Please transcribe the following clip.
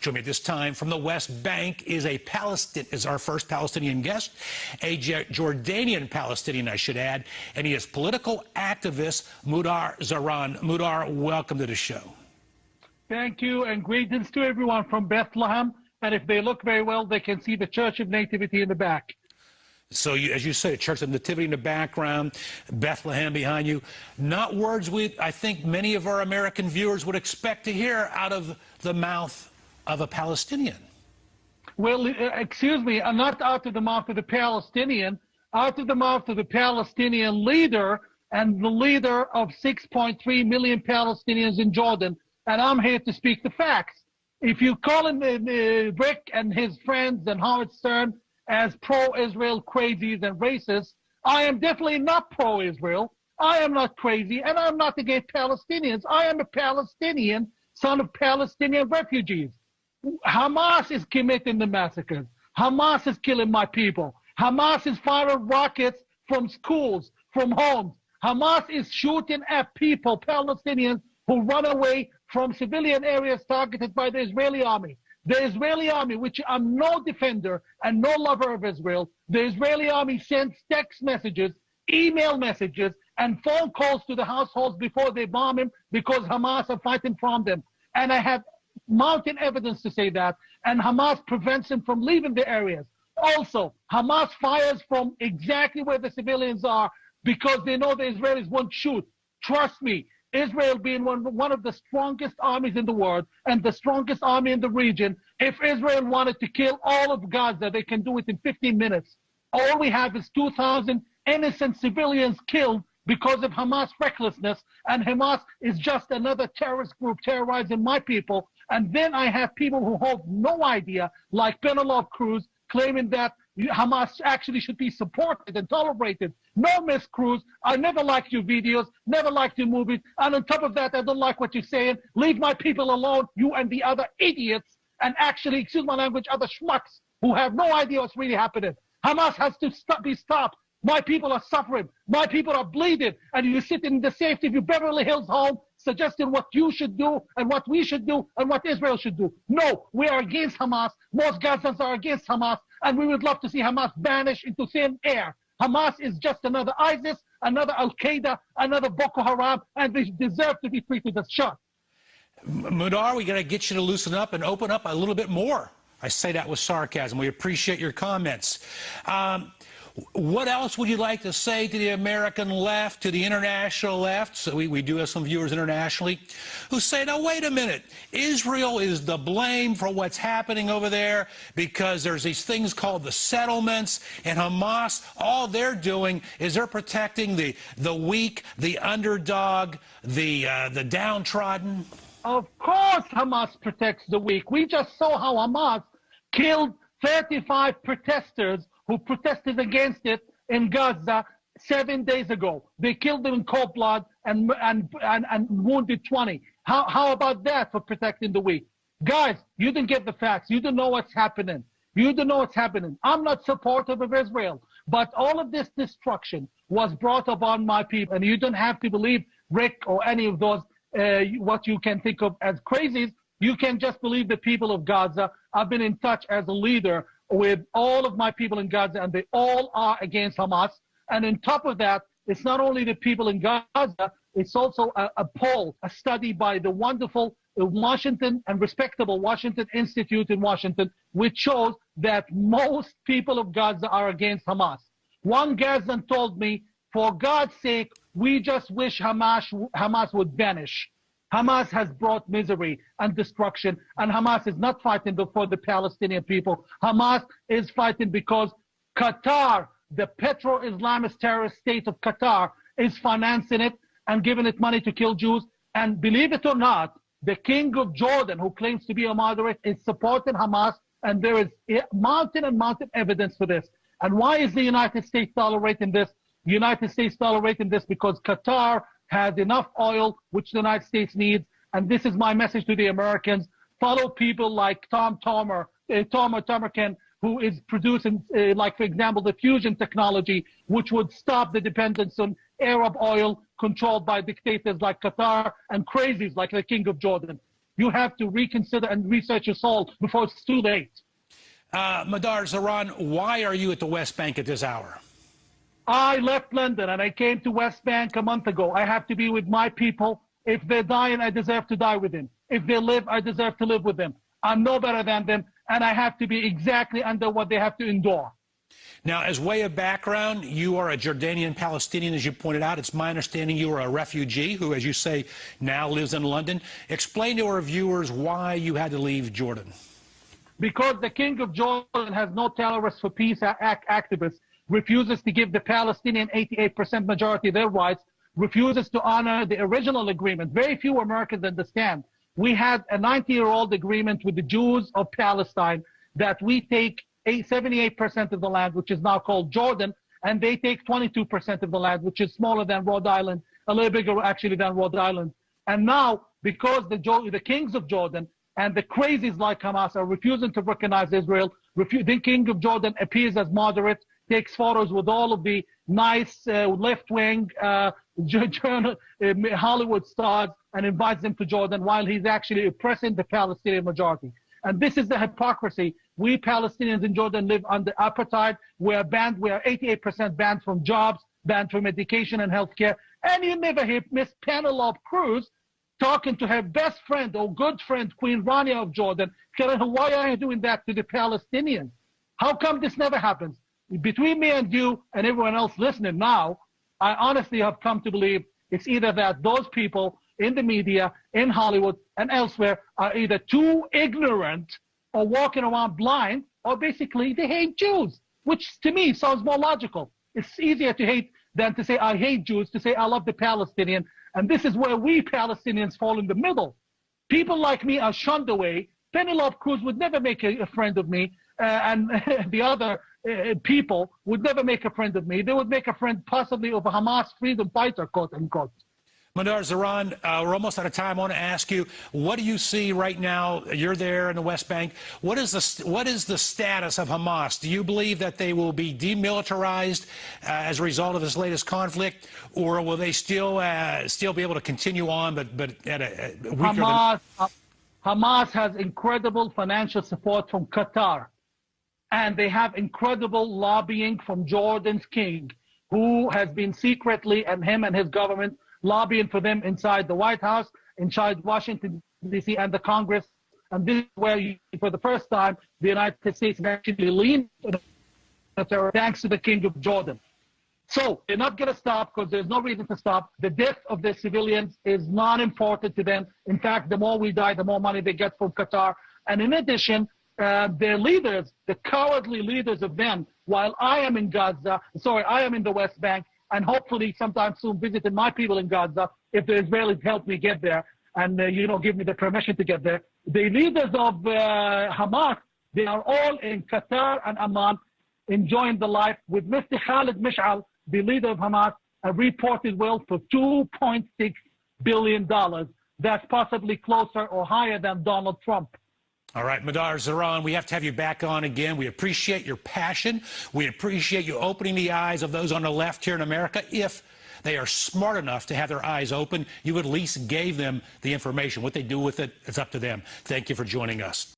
Joining me at this time from the West Bank is our first Palestinian guest, a Jordanian Palestinian, I should add, and he is political activist Mudar Zaran. Mudar, welcome to the show. Thank you, and greetings to everyone from Bethlehem. And if they look very well, they can see the Church of Nativity in the back. So, as you say, Church of Nativity in the background, Bethlehem behind you. Not words I think many of our American viewers would expect to hear out of the mouth of a Palestinian. Well, excuse me, not out of the mouth of the Palestinian, out of the mouth of the Palestinian leader and the leader of 6.3 million Palestinians in Jordan. And I'm here to speak the facts. If you call him Rick and his friends and Howard Stern as pro-Israel crazies and racists, I am definitely not pro-Israel. I am not crazy, and I'm not against Palestinians. I am a Palestinian, son of Palestinian refugees. Hamas is committing the massacres. Hamas is killing my people. Hamas is firing rockets from schools, from homes. Hamas is shooting at people, Palestinians, who run away from civilian areas targeted by the Israeli army. The Israeli army, which I'm no defender and no lover of Israel, the Israeli army sends text messages, email messages, and phone calls to the households before they bomb him because Hamas are fighting from them. And I have mountain evidence to say that. And Hamas prevents him from leaving the areas. Also, Hamas fires from exactly where the civilians are because they know the Israelis won't shoot. Trust me. Israel being one of the strongest armies in the world and the strongest army in the region, if Israel wanted to kill all of Gaza, they can do it in 15 minutes. All we have is 2,000 innocent civilians killed because of Hamas recklessness, and Hamas is just another terrorist group terrorizing my people. And then I have people who hold no idea, like Penelope Cruz, claiming that Hamas actually should be supported and tolerated. No, Miss Cruz, I never liked your videos, never liked your movies, and on top of that, I don't like what you're saying. Leave my people alone, you and the other idiots, and actually, excuse my language, other schmucks who have no idea what's really happening. Hamas has to be stopped. My people are suffering. My people are bleeding, and you sit in the safety of your Beverly Hills home suggesting what you should do and what we should do and what Israel should do. No, we are against Hamas. Most Gazans are against Hamas, and we would love to see Hamas vanish into thin air. Hamas is just another ISIS, another Al-Qaeda, another Boko Haram, and they deserve to be treated as such. Mudar, we got to get you to loosen up and open up a little bit more. I say that with sarcasm. We appreciate your comments. What else would you like to say to the American left, to the international left? So we do have some viewers internationally who say, now, wait a minute. Israel is the blame for what's happening over there because there's these things called the settlements, and Hamas, all they're doing is they're protecting the weak, the underdog, the downtrodden. Of course Hamas protects the weak. We just saw how Hamas killed 35 protesters who protested against it in Gaza 7 days ago. They killed them in cold blood and wounded 20. How about that for protecting the weak? Guys, you didn't get the facts. You don't know what's happening. You don't know what's happening. I'm not supportive of Israel, but all of this destruction was brought upon my people. And you don't have to believe Rick or any of those, what you can think of as crazies. You can just believe the people of Gaza. I've been in touch as a leader with all of my people in Gaza, and they all are against Hamas. And on top of that, it's not only the people in Gaza, it's also a poll, a study by the wonderful Washington and respectable Washington Institute in Washington, which shows that most people of Gaza are against Hamas. One Gazan told me, for God's sake, we just wish Hamas would vanish. Hamas has brought misery and destruction, and Hamas is not fighting for the Palestinian people. Hamas is fighting because Qatar, the petro-Islamist terrorist state of Qatar, is financing it and giving it money to kill Jews. And believe it or not, the king of Jordan, who claims to be a moderate, is supporting Hamas, and there is mountain and mountain evidence for this. And why is the United States tolerating this? The United States tolerating this because Qatar has enough oil, which the United States needs. And this is my message to the Americans. Follow people like Tom Tomerkin, who is producing, like, for example, the fusion technology, which would stop the dependence on Arab oil controlled by dictators like Qatar and crazies like the King of Jordan. You have to reconsider and research your soul before it's too late. Madar Zaran, why are you at the West Bank at this hour? I left London and I came to West Bank a month ago. I have to be with my people. If they're dying, I deserve to die with them. If they live, I deserve to live with them. I'm no better than them, and I have to be exactly under what they have to endure. Now, as way of background, you are a Jordanian Palestinian, as you pointed out. It's my understanding you are a refugee who, as you say, now lives in London. Explain to our viewers why you had to leave Jordan. Because the King of Jordan has no tolerance for peace activists, refuses to give the Palestinian 88% majority their rights, refuses to honor the original agreement. Very few Americans understand. We had a 90-year-old agreement with the Jews of Palestine that we take 78% of the land, which is now called Jordan, and they take 22% of the land, which is smaller than Rhode Island, a little bigger actually than Rhode Island. And now, because the kings of Jordan and the crazies like Hamas are refusing to recognize Israel, the King of Jordan appears as moderate, takes photos with all of the nice left-wing Hollywood stars and invites them to Jordan while he's actually oppressing the Palestinian majority. And this is the hypocrisy. We Palestinians in Jordan live under apartheid. We are banned. We are 88% banned from jobs, banned from education and healthcare. And you never hear Miss Penelope Cruz talking to her best friend or good friend, Queen Rania of Jordan, telling her, why are you doing that to the Palestinians? How come this never happens? Between me and you and everyone else listening now, I honestly have come to believe it's either that those people in the media, in Hollywood and elsewhere are either too ignorant or walking around blind, or basically they hate Jews, which to me sounds more logical. It's easier to hate than to say I hate Jews, to say I love the Palestinian. And this is where we Palestinians fall in the middle. People like me are shunned away. Penelope Cruz would never make a friend of me, and the other people would never make a friend of me. They would make a friend possibly of a Hamas freedom fighter, quote unquote. Madar Zaran, we're almost out of time. I want to ask you, what do you see right now? You're there in the West Bank. What is the status of Hamas? Do you believe that they will be demilitarized as a result of this latest conflict, or will they still be able to continue on, but at a weaker Hamas has incredible financial support from Qatar, and they have incredible lobbying from Jordan's king, who has been secretly, and him and his government, lobbying for them inside the White House, inside Washington, D.C., and the Congress. And this is where, for the first time, the United States actually leaned thanks to the King of Jordan. So they're not going to stop because there's no reason to stop. The death of the civilians is not important to them. In fact, the more we die, the more money they get from Qatar. And in addition, their leaders, the cowardly leaders of them, while I am in I am in the West Bank, and hopefully sometime soon visiting my people in Gaza, if the Israelis help me get there and, give me the permission to get there. The leaders of Hamas, they are all in Qatar and Amman, enjoying the life with Mr. Khalid Mish'al, the leader of Hamas, a reported wealth of $2.6 billion. That's possibly closer or higher than Donald Trump. All right, Madar Zaran, we have to have you back on again. We appreciate your passion. We appreciate you opening the eyes of those on the left here in America. If they are smart enough to have their eyes open, you at least gave them the information. What they do with it is up to them. Thank you for joining us.